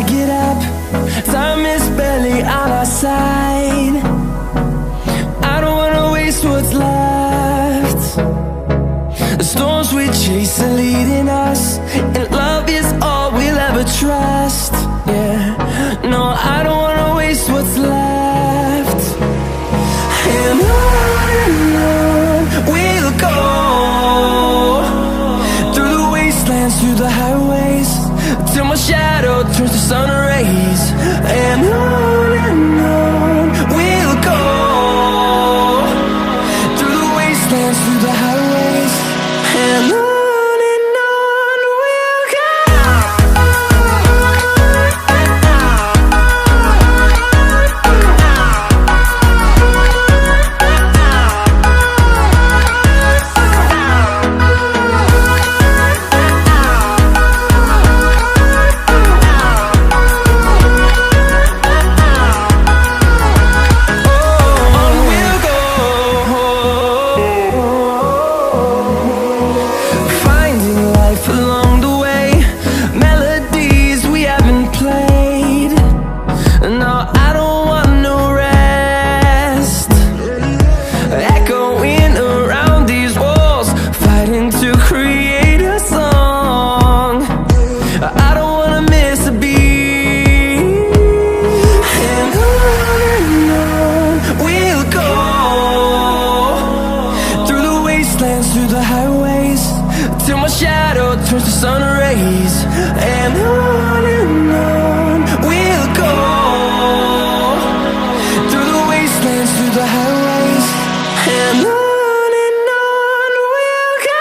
get up, time is barely on our side. I don't wanna waste what's left. The storms we chase are leading us, and love is all we'll ever trust. Yeah, no, I don't wanna waste what's left. And on we'll go, through the wastelands, through the highways, till my shadow turns to sun rays. And on we'll go, through the wastelands, through the highways, and on we'll go. Through the highways, till my shadow turns to sun rays. And on we'll go, through the wastelands, through the highways, and on we'll go.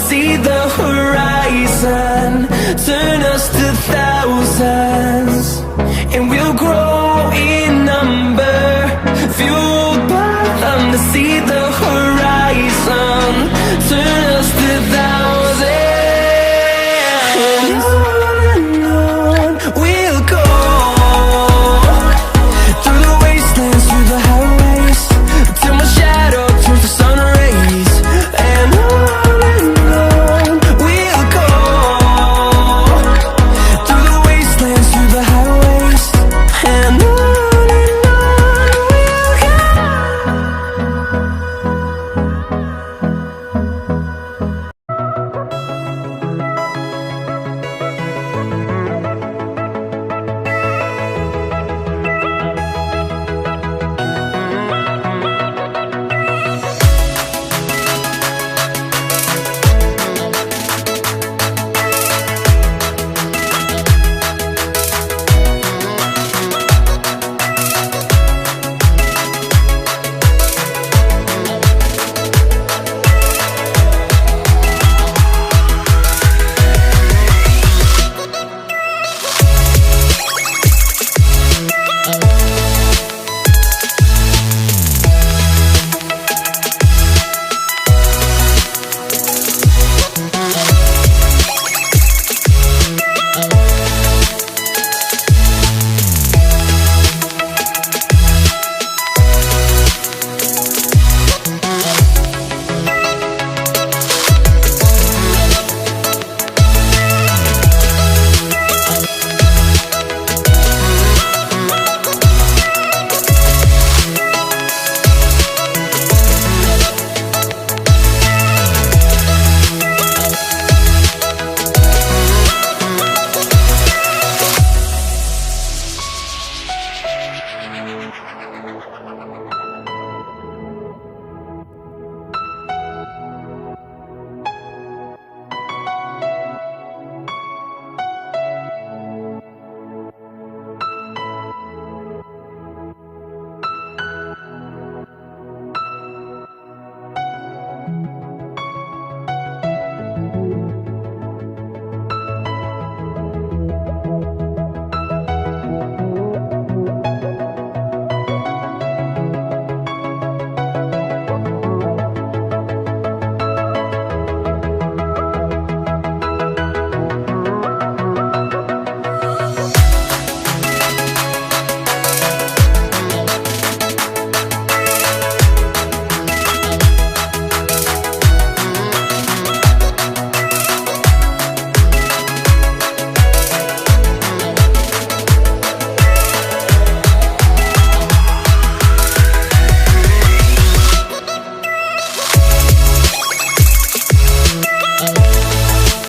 See the horizon, turn us to thousands, and we'll grow in number, fueled by them to see the